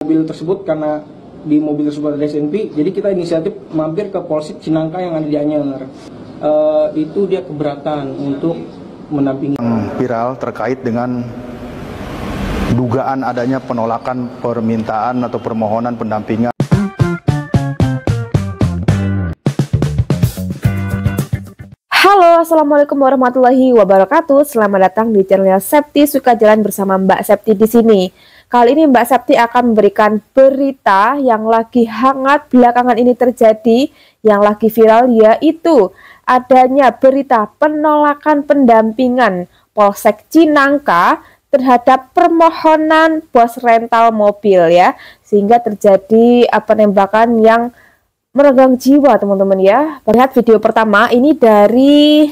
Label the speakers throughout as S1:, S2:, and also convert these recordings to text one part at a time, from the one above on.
S1: Mobil tersebut karena di mobil tersebut ada SNP, jadi kita inisiatif mampir ke Polsek Cinangka yang ada di Anyer. Itu dia keberatan untuk mendampingi.
S2: Viral terkait dengan dugaan adanya penolakan permintaan atau permohonan pendampingan.
S3: Halo, assalamualaikum warahmatullahi wabarakatuh. Selamat datang di channel Septi Suka Jalan bersama Mbak Septi di sini. Kali ini Mbak Septi akan memberikan berita yang lagi hangat belakangan ini terjadi, yang lagi viral, yaitu adanya berita penolakan pendampingan Polsek Cinangka terhadap permohonan bos rental mobil ya, sehingga terjadi penembakan yang meregang jiwa teman-teman ya. Lihat video pertama ini dari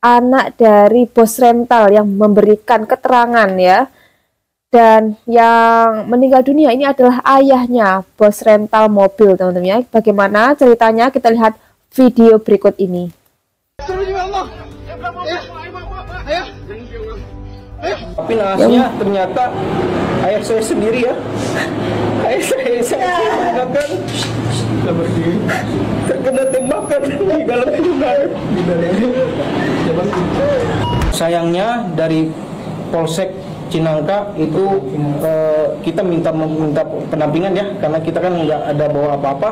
S3: anak dari bos rental yang memberikan keterangan ya. Dan yang meninggal dunia ini adalah ayahnya bos rental mobil teman-teman ya. Bagaimana ceritanya, kita lihat video berikut ini.
S1: Tapi nahasnya ternyata ayah saya sendiri ya. Ayah saya meninggalkan terkena tembakan di dalam rumah. Sayangnya dari Polsek Cinangka itu kita minta pendampingan ya, karena kita kan nggak ada bawa apa-apa.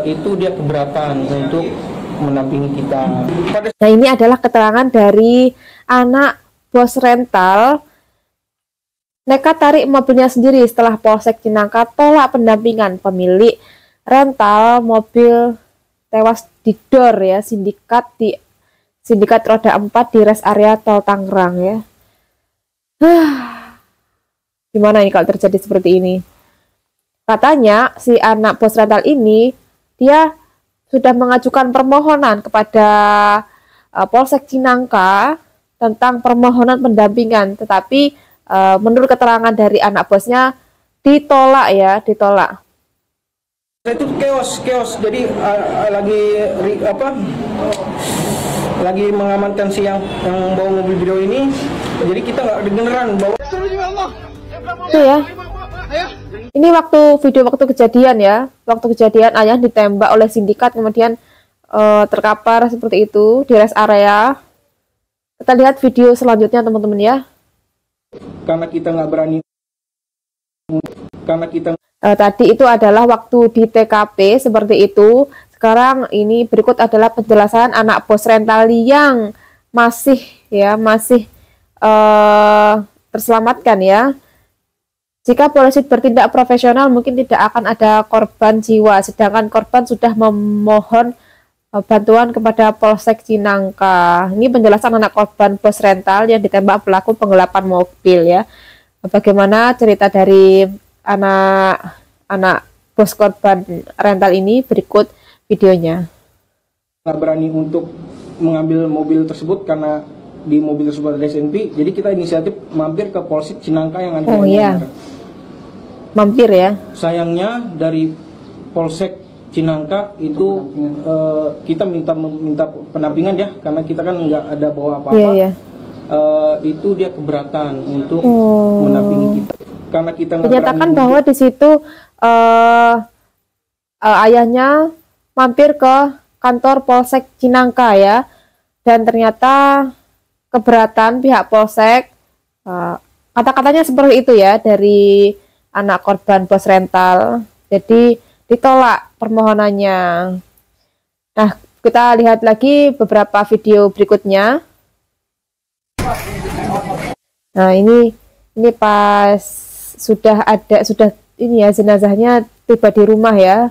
S1: Itu dia keberatan untuk mendampingi kita.
S3: Nah, ini adalah keterangan dari anak bos rental. Nekat tarik mobilnya sendiri setelah Polsek Cinangka tolak pendampingan. Pemilik rental mobil tewas didor ya, sindikat roda 4 di rest area tol Tangerang ya. Gimana ini kalau terjadi seperti ini? Katanya si anak bos rental ini dia sudah mengajukan permohonan kepada Polsek Cinangka tentang permohonan pendampingan, tetapi menurut keterangan dari anak bosnya ditolak ya, ditolak.
S1: Itu chaos. Jadi lagi mengamankan si yang bawa mobil video ini. Jadi kita nggak dengeran bahwa
S3: itu ya. Ini video waktu kejadian ya. Waktu kejadian ayah ditembak oleh sindikat, kemudian terkapar seperti itu di rest area. Kita lihat video selanjutnya teman-teman ya.
S1: Karena kita nggak berani.
S3: Tadi itu adalah waktu di TKP seperti itu. Sekarang ini berikut adalah penjelasan anak bos rental yang masih terselamatkan ya. Jika polisi bertindak profesional mungkin tidak akan ada korban jiwa, sedangkan korban sudah memohon bantuan kepada Polsek Cinangka. Ini penjelasan anak korban bos rental yang ditembak pelaku penggelapan mobil ya. Bagaimana cerita dari anak bos korban rental ini, berikut videonya.
S1: Nggak berani untuk mengambil mobil tersebut karena di mobil tersebut ada SNP, jadi kita inisiatif mampir ke Polsek Cinangka yang ada di Anyer.
S3: Mampir ya.
S1: Sayangnya dari Polsek Cinangka itu kita minta pendampingan ya, karena kita kan nggak ada bawa apa-apa. Itu dia keberatan untuk mendampingi kita. Karena kita
S3: dinyatakan bahwa di situ ayahnya mampir ke kantor Polsek Cinangka ya, dan ternyata keberatan pihak Polsek. Kata-katanya seperti itu ya dari anak korban bos rental. Jadi ditolak permohonannya. Nah, kita lihat lagi beberapa video berikutnya. Nah, ini pas sudah ini ya, jenazahnya tiba di rumah ya.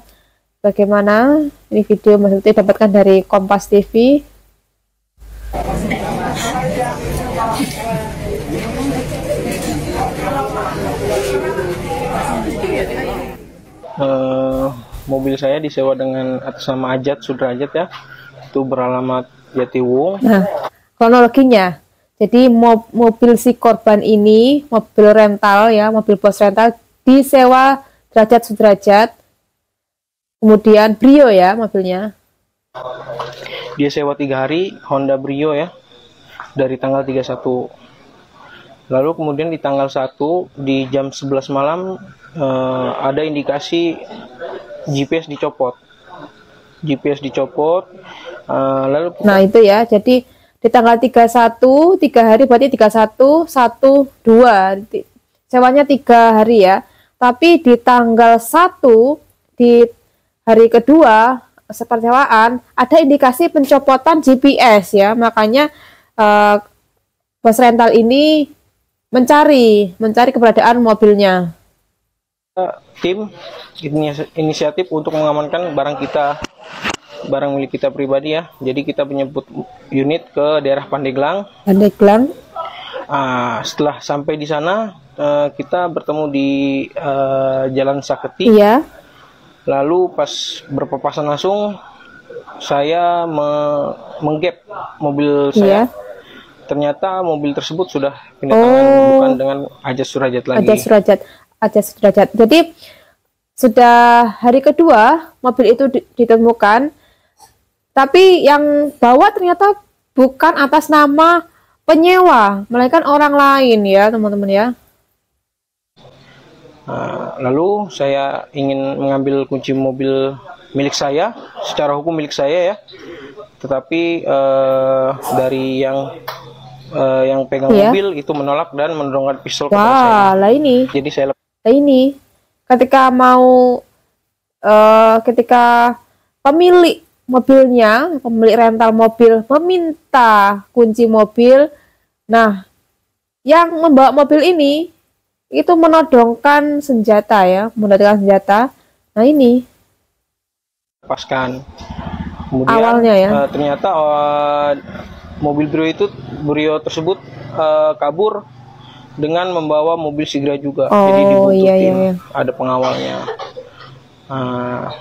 S3: Bagaimana? Ini video maksudnya dapatkan dari Kompas TV.
S1: Mobil saya disewa dengan atas nama Ajat Sudrajat ya. Itu beralamat Jatiwung.
S3: Nah, kronologinya. Jadi mobil si korban ini, mobil rental ya, mobil bos rental disewa Derajat Sudrajat. Kemudian Brio ya mobilnya.
S1: Dia sewa 3 hari, Honda Brio ya. Dari tanggal 31 Lalu kemudian di tanggal 1 di jam 11 malam ada indikasi GPS dicopot. GPS dicopot. Lalu
S3: Nah, itu ya. Jadi di tanggal 31, 3 hari berarti 31, 1, 2. Sewanya 3 hari ya. Tapi di tanggal 1 di hari kedua persewaan ada indikasi pencopotan GPS ya. Makanya bos rental ini mencari keberadaan mobilnya.
S1: Tim inisiatif untuk mengamankan barang kita, barang milik kita pribadi ya. Jadi kita menyebut unit ke daerah Pandeglang. Setelah sampai di sana kita bertemu di Jalan Saketi.
S3: Iya.
S1: Lalu pas berpapasan langsung saya menggap mobil saya. Ternyata mobil tersebut sudah pindah tangan, bukan dengan Ajas Surajat lagi. Ajas Surajat.
S3: Jadi sudah hari kedua mobil itu ditemukan, tapi yang bawa ternyata bukan atas nama penyewa, melainkan orang lain ya teman-teman ya.
S1: Lalu saya ingin mengambil kunci mobil milik saya, secara hukum milik saya ya. Tetapi dari yang pegang mobil itu menolak dan mendorongkan pistol kepada saya.
S3: Lah ini.
S1: Jadi saya
S3: ini ketika pemilik mobilnya, pemilik rental mobil meminta kunci mobil. Nah, yang membawa mobil ini itu menodongkan senjata ya, Nah, ini
S1: lepaskan. Kemudian
S3: awalnya ya.
S1: Ternyata mobil Brio tersebut kabur dengan membawa mobil Sigra juga. Jadi dibuntutin. Ada pengawalnya.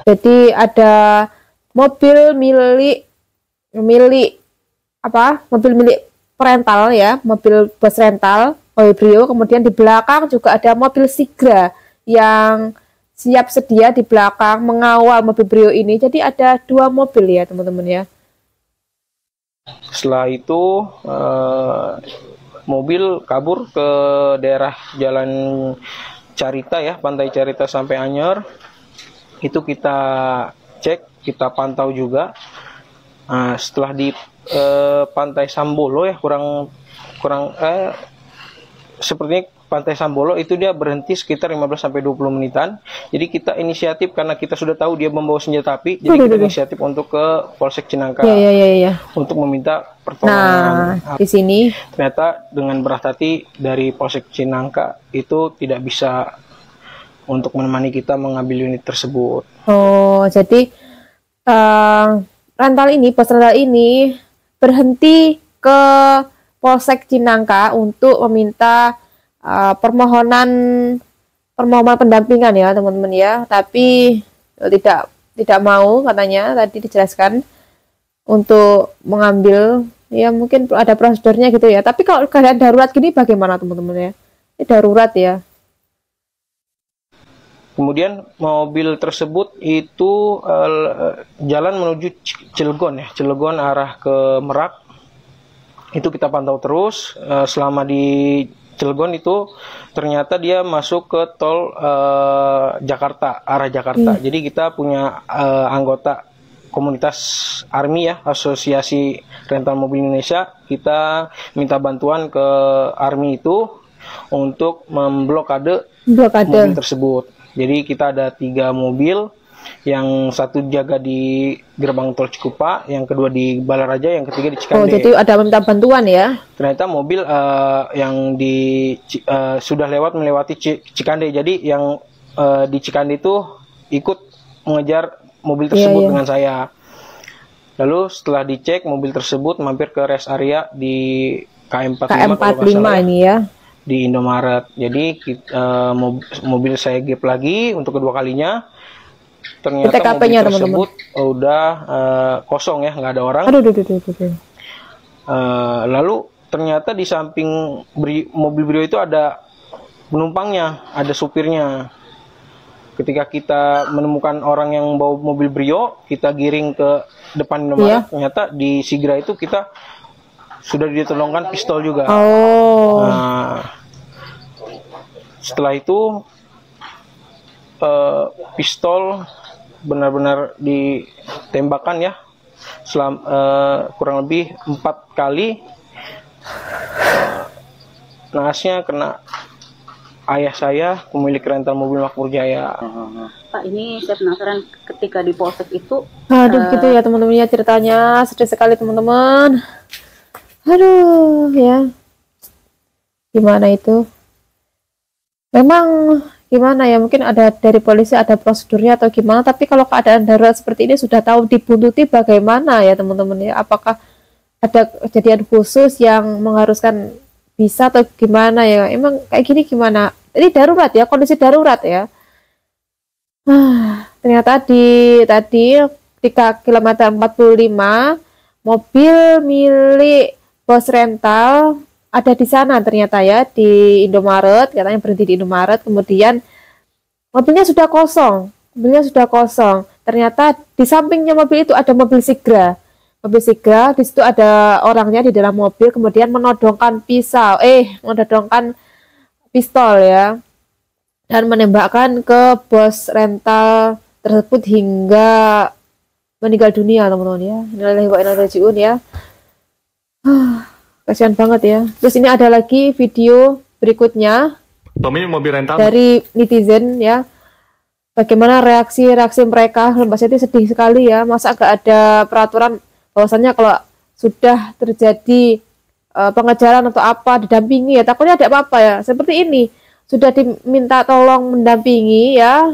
S3: Jadi ada mobil milik rental ya, mobil bus rental mobil Brio, kemudian di belakang juga ada mobil Sigra yang siap sedia di belakang mengawal mobil Brio ini. Jadi ada 2 mobil ya teman-teman ya.
S1: Setelah itu mobil kabur ke daerah Jalan Carita ya, Pantai Carita sampai Anyer. Itu kita cek, kita pantau juga. Setelah di Pantai Sambolo ya, sepertinya Pantai Sambolo itu dia berhenti sekitar 15-20 menitan. Jadi kita inisiatif karena kita sudah tahu dia membawa senjata api. Jadi kita inisiatif untuk ke Polsek Cinangka untuk meminta pertolongan.
S3: Nah, di sini
S1: ternyata dengan berat hati dari Polsek Cinangka itu tidak bisa untuk menemani kita mengambil unit tersebut.
S3: Oh, jadi bos rental ini berhenti ke Polsek Cinangka untuk meminta permohonan pendampingan ya teman-teman ya, tapi tidak mau katanya, tadi dijelaskan untuk mengambil ya, mungkin ada prosedurnya gitu ya. Tapi kalau keadaan darurat gini bagaimana teman-teman ya? Ini darurat ya.
S1: Kemudian mobil tersebut itu jalan menuju Cilegon arah ke Merak. Itu kita pantau terus selama di Cilegon itu ternyata dia masuk ke tol Jakarta, arah Jakarta. Jadi kita punya anggota komunitas ARMI ya, Asosiasi Rental Mobil Indonesia. Kita minta bantuan ke ARMI itu untuk memblokade mobil tersebut. Jadi kita ada 3 mobil, yang satu jaga di gerbang tol Cikupa, yang kedua di Balaraja, yang ketiga di Cikande.
S3: Oh, jadi ada minta bantuan ya?
S1: Ternyata mobil yang sudah melewati Cikande. Jadi yang di Cikande itu ikut mengejar mobil tersebut dengan saya. Lalu setelah dicek mobil tersebut mampir ke rest area di KM45
S3: ini ya.
S1: Di Indomaret. Jadi mobil saya gap lagi untuk kedua kalinya. Ternyata mobil tersebut udah kosong ya, nggak ada orang. Lalu ternyata di samping mobil Brio itu ada penumpangnya, ada supirnya. Ketika kita menemukan orang yang bawa mobil Brio, kita giring ke depan Indomaret. Ternyata di Sigra itu kita sudah ditolongkan pistol juga. Setelah itu pistol benar-benar ditembakkan ya, kurang lebih 4 kali. Naasnya kena ayah saya, pemilik rental mobil Makmur Jaya.
S4: Pak, ini saya penasaran ketika di polsek itu.
S3: Aduh, gitu ya teman-teman ya, ceritanya sedih sekali teman-teman. Aduh ya, gimana itu? Memang gimana ya, mungkin ada dari polisi ada prosedurnya atau gimana, tapi kalau keadaan darurat seperti ini sudah tahu dibuntuti bagaimana ya teman-teman ya, apakah ada kejadian khusus yang mengharuskan bisa atau gimana ya, emang kayak gini gimana? Ini darurat ya, kondisi darurat ya. Ternyata tadi 3 km 45 mobil milik bos rental ada di sana ternyata ya, di Indomaret, katanya berhenti di Indomaret, kemudian mobilnya sudah kosong, ternyata di sampingnya mobil itu ada mobil Sigra, di situ ada orangnya di dalam mobil, kemudian menodongkan pistol ya, dan menembakkan ke bos rental tersebut hingga meninggal dunia teman-teman ya. Innalillahi wa inna ilaihi raji'un ya. Kasihan banget ya. Terus ini ada lagi video berikutnya
S5: pemilik mobil rental
S3: dari netizen ya. Bagaimana reaksi mereka? Mbak Seti sedih sekali ya. Masa gak ada peraturan bahwasannya kalau sudah terjadi pengejaran atau apa didampingi ya, takutnya ada apa-apa ya. Seperti ini sudah diminta tolong mendampingi ya,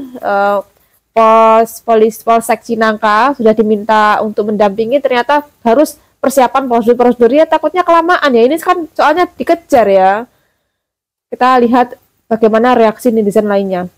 S3: Polsek Cinangka sudah diminta untuk mendampingi, ternyata harus persiapan prosedur-prosedurnya, takutnya kelamaan ya, ini kan soalnya dikejar ya. Kita lihat bagaimana reaksi netizen lainnya.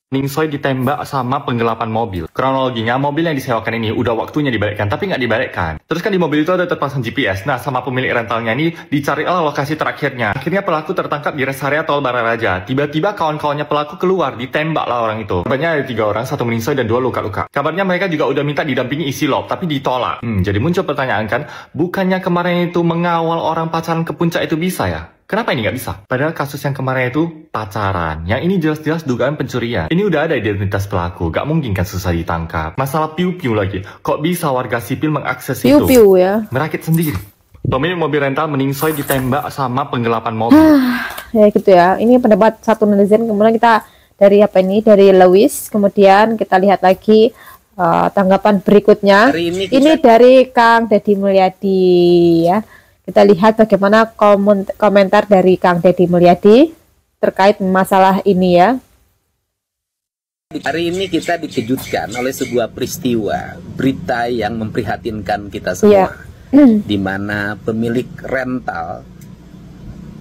S5: Ningsoy ditembak sama penggelapan mobil. Kronologinya, mobil yang disewakan ini udah waktunya dibalikkan, tapi nggak dibalikkan. Terus kan di mobil itu ada terpasang GPS. Nah, sama pemilik rentalnya ini dicarilah lokasi terakhirnya. Akhirnya pelaku tertangkap di rest area tol Bararaja. Tiba-tiba kawan-kawannya pelaku keluar, ditembaklah orang itu. Kabarnya ada 3 orang, 1 meningsoy dan 2 luka-luka. Kabarnya mereka juga udah minta didampingi isi lop, tapi ditolak. Jadi muncul pertanyaan kan, bukannya kemarin itu mengawal orang pacaran ke puncak itu bisa ya? Kenapa ini nggak bisa? Padahal kasus yang kemarin itu pacaran. Yang ini jelas-jelas dugaan pencurian. Ini udah ada identitas pelaku. Gak mungkin kan susah ditangkap. Masalah piu-piu lagi. Kok bisa warga sipil mengakses itu?
S3: Piu-piu ya.
S5: Merakit sendiri. Pemilik mobil rental meningsoy ditembak sama penggelapan mobil.
S3: Ya gitu ya. Ini pendapat satu netizen. Kemudian kita dari dari Lewis. Kemudian kita lihat lagi tanggapan berikutnya. Ini dari Kang Deddy Mulyadi ya. Kita lihat bagaimana komentar dari Kang Deddy Mulyadi terkait masalah ini ya.
S6: Hari ini kita dikejutkan oleh sebuah peristiwa, berita yang memprihatinkan kita semua, di mana pemilik rental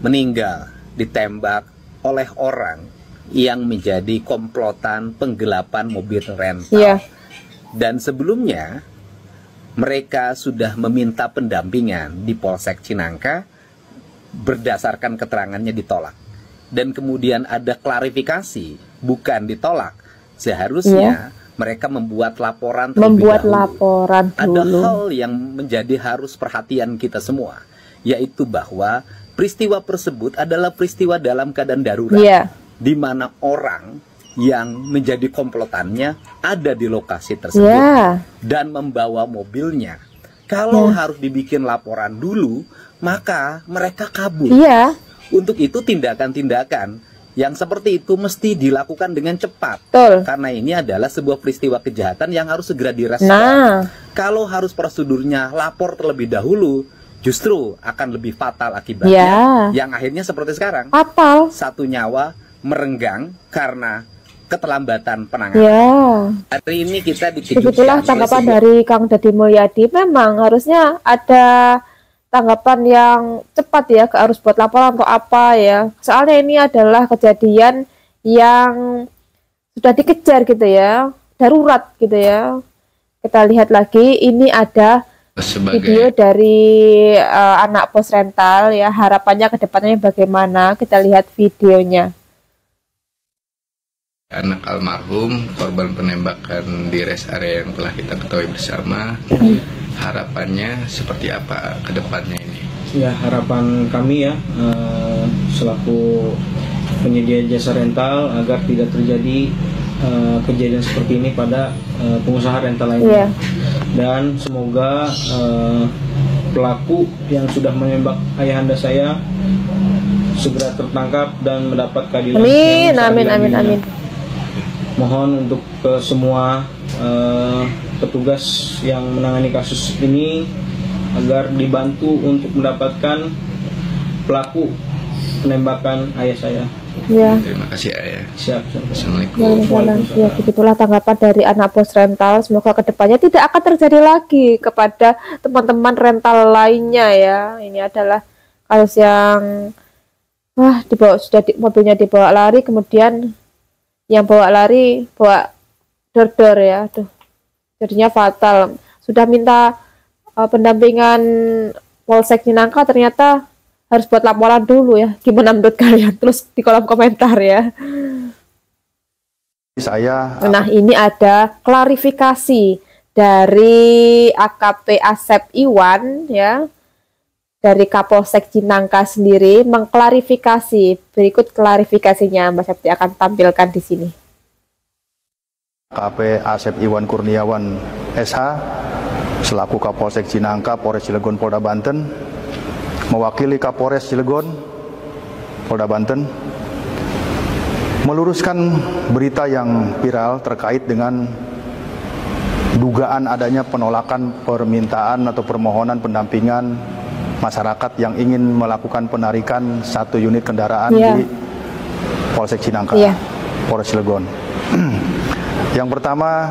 S6: meninggal ditembak oleh orang yang menjadi komplotan penggelapan mobil rental. Dan sebelumnya mereka sudah meminta pendampingan di Polsek Cinangka, berdasarkan keterangannya ditolak. Dan kemudian ada klarifikasi, bukan ditolak. Seharusnya mereka membuat laporan terlebih dahulu. Ada hal yang menjadi harus perhatian kita semua, yaitu bahwa peristiwa tersebut adalah peristiwa dalam keadaan darurat, di mana orang yang menjadi komplotannya ada di lokasi tersebut dan membawa mobilnya. Kalau harus dibikin laporan dulu, maka mereka kabur. Untuk itu tindakan-tindakan yang seperti itu mesti dilakukan dengan cepat. Karena ini adalah sebuah peristiwa kejahatan yang harus segera direspon. Kalau harus prosedurnya lapor terlebih dahulu, justru akan lebih fatal akibatnya. Yang akhirnya seperti sekarang, satu nyawa merenggang karena keterlambatan penanganan. Hari ini kita dikejutkan.
S3: Begitulah tanggapan dari Kang Deddy Mulyadi. Memang harusnya ada tanggapan yang cepat ya, harus buat laporan atau apa ya. Soalnya ini adalah kejadian yang sudah dikejar gitu ya, darurat gitu ya. Kita lihat lagi, ini ada video dari anak pos rental ya. Harapannya ke depannya bagaimana? Kita lihat videonya.
S7: Anak almarhum korban penembakan di rest area yang telah kita ketahui bersama, harapannya seperti apa ke depannya ini?
S1: Ya, harapan kami ya selaku penyedia jasa rental agar tidak terjadi kejadian seperti ini pada pengusaha rental lainnya. Dan semoga pelaku yang sudah menembak ayahanda saya segera tertangkap dan mendapat keadilan.
S3: Amin.
S1: Mohon untuk semua petugas yang menangani kasus ini agar dibantu untuk mendapatkan pelaku penembakan ayah saya.
S7: Ya. Terima kasih ayah.
S1: Siap.
S7: Assalamualaikum.
S3: Ya, begitulah tanggapan dari anak bos rental. Semoga kedepannya tidak akan terjadi lagi kepada teman-teman rental lainnya ya. Ini adalah kasus yang mobilnya dibawa lari, kemudian yang bawa lari bawa dor ya. Aduh, jadinya fatal. Sudah minta pendampingan Polsek Cinangka, ternyata harus buat laporan dulu ya. Gimana menurut kalian? Terus di kolom komentar ya. Nah, ini ada klarifikasi dari AKP Asep Iwan ya, dari Kapolsek Cinangka sendiri mengklarifikasi. Berikut klarifikasinya, Mbak Septi akan tampilkan di sini.
S2: AKP Asep Iwan Kurniawan SH selaku Kapolsek Cinangka, Polres Cilegon, Polda Banten, mewakili Kapolres Cilegon, Polda Banten, meluruskan berita yang viral terkait dengan dugaan adanya penolakan permintaan atau permohonan pendampingan masyarakat yang ingin melakukan penarikan 1 unit kendaraan di Polsek Cinangka, Polres Cilegon. Yang pertama,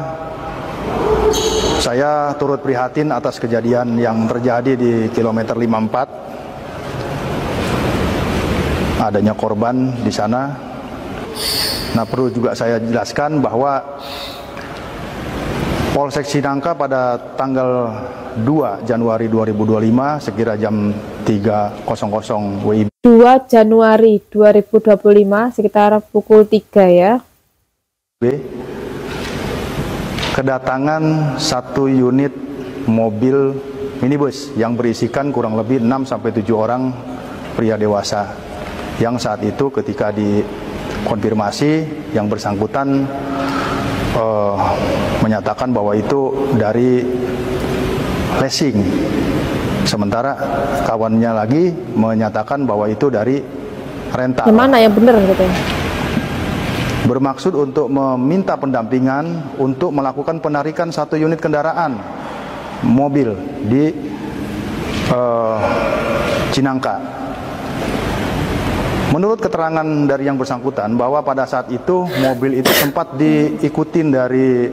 S2: saya turut prihatin atas kejadian yang terjadi di kilometer 54. Adanya korban di sana. Nah, perlu juga saya jelaskan bahwa Polsek Cinangka pada tanggal 2 Januari 2025 sekira jam 3.00 WIB.
S3: 2 Januari 2025 sekitar pukul 3 ya.
S2: Kedatangan 1 unit mobil minibus yang berisikan kurang lebih 6-7 orang pria dewasa. Yang saat itu ketika dikonfirmasi yang bersangkutan menyatakan bahwa itu dari leasing, sementara kawannya lagi menyatakan bahwa itu dari rental.
S3: Yang mana yang benar gitu?
S2: Bermaksud untuk meminta pendampingan untuk melakukan penarikan 1 unit kendaraan mobil di Cinangka. Menurut keterangan dari yang bersangkutan bahwa pada saat itu mobil itu sempat diikutin dari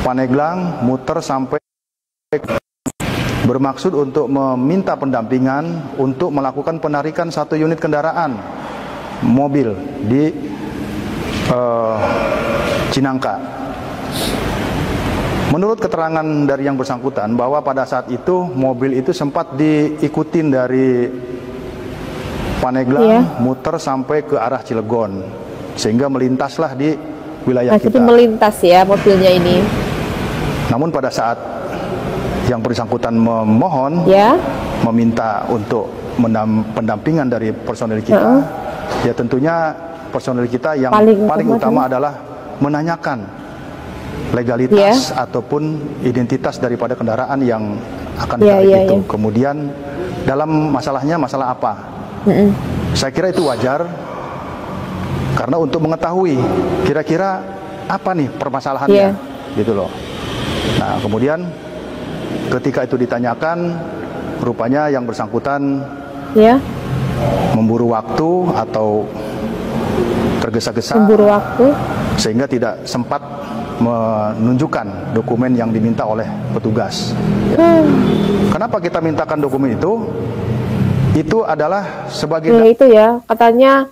S2: Paneglang, muter sampai, bermaksud untuk meminta pendampingan untuk melakukan penarikan 1 unit kendaraan mobil di Cinangka. Menurut keterangan dari yang bersangkutan bahwa pada saat itu mobil itu sempat diikutin dari Paneglang, muter sampai ke arah Cilegon, sehingga melintaslah di wilayah kita.
S3: Jadi melintas ya mobilnya ini.
S2: Namun pada saat yang bersangkutan memohon, meminta untuk pendampingan dari personel kita, ya tentunya personel kita yang paling utama adalah menanyakan legalitas ataupun identitas daripada kendaraan yang akan ditarik itu. Kemudian dalam masalahnya masalah apa? Saya kira itu wajar karena untuk mengetahui kira-kira apa nih permasalahannya, gitu loh. Nah, kemudian ketika itu ditanyakan, rupanya yang bersangkutan memburu waktu atau tergesa-gesa, sehingga tidak sempat menunjukkan dokumen yang diminta oleh petugas. Kenapa kita mintakan dokumen itu? Itu adalah sebagai
S3: itu ya, katanya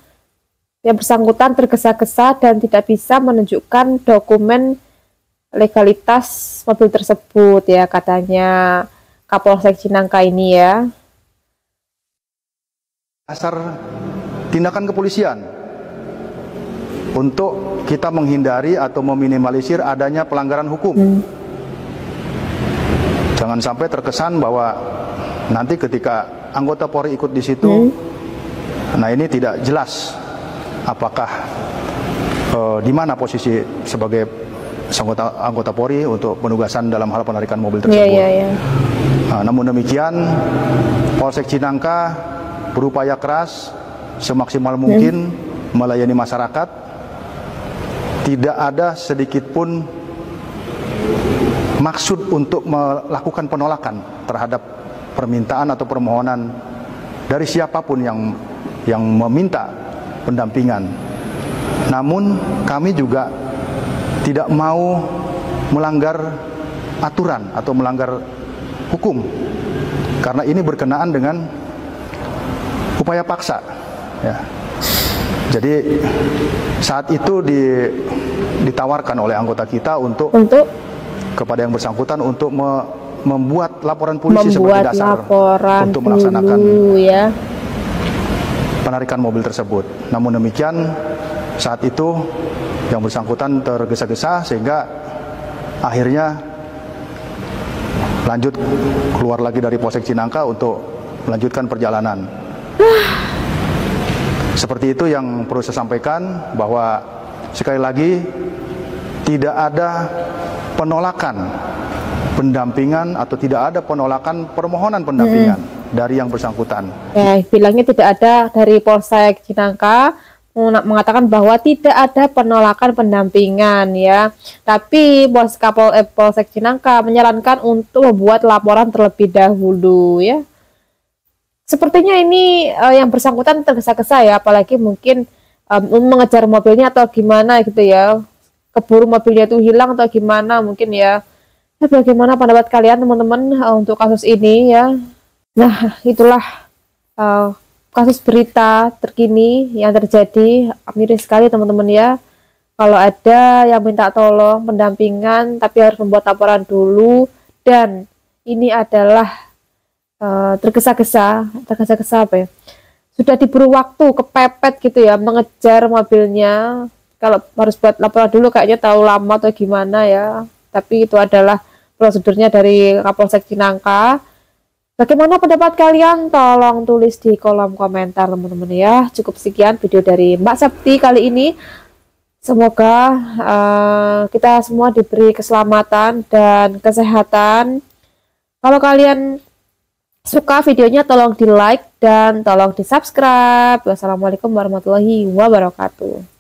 S3: yang bersangkutan tergesa-gesa dan tidak bisa menunjukkan dokumen legalitas mobil tersebut ya, katanya Kapolsek Cinangka ini ya.
S2: Dasar tindakan kepolisian untuk kita menghindari atau meminimalisir adanya pelanggaran hukum. Jangan sampai terkesan bahwa nanti ketika anggota Polri ikut di situ, nah ini tidak jelas apakah di mana posisi sebagai anggota Polri untuk penugasan dalam hal penarikan mobil tersebut. Namun demikian, Polsek Cinangka berupaya keras semaksimal mungkin melayani masyarakat. Tidak ada sedikit pun maksud untuk melakukan penolakan terhadap permintaan atau permohonan dari siapapun yang meminta pendampingan. Namun kami juga tidak mau melanggar aturan atau melanggar hukum, karena ini berkenaan dengan upaya paksa. Ya. Jadi saat itu ditawarkan oleh anggota kita untuk kepada yang bersangkutan untuk membuat laporan polisi sebagai dasar untuk melaksanakan penarikan mobil tersebut. Namun demikian, saat itu yang bersangkutan tergesa-gesa sehingga akhirnya lanjut keluar lagi dari Polsek Cinangka untuk melanjutkan perjalanan. Seperti itu yang perlu saya sampaikan, bahwa sekali lagi tidak ada penolakan pendampingan atau tidak ada penolakan permohonan pendampingan dari yang bersangkutan.
S3: Bilangnya tidak ada dari Polsek Cinangka, mengatakan bahwa tidak ada penolakan pendampingan ya. Tapi Polsek Cinangka menyarankan untuk membuat laporan terlebih dahulu ya. Sepertinya ini yang bersangkutan tergesa-gesa ya, apalagi mungkin mengejar mobilnya atau gimana gitu ya. Keburu mobilnya itu hilang atau gimana mungkin ya. Bagaimana pendapat kalian teman-teman untuk kasus ini ya? Nah, itulah kasus berita terkini yang terjadi. Miris sekali teman-teman ya. Kalau ada yang minta tolong pendampingan tapi harus membuat laporan dulu, dan ini adalah tergesa-gesa apa ya? Sudah diburu waktu, kepepet gitu ya, mengejar mobilnya. Kalau harus buat laporan dulu kayaknya tahu lama atau gimana ya. Tapi itu adalah prosedurnya dari Kapolsek Cinangka. Bagaimana pendapat kalian? Tolong tulis di kolom komentar teman-teman ya. Cukup sekian video dari Mbak Septi kali ini. Semoga kita semua diberi keselamatan dan kesehatan. Kalau kalian suka videonya tolong di like dan tolong di subscribe. Wassalamualaikum warahmatullahi wabarakatuh.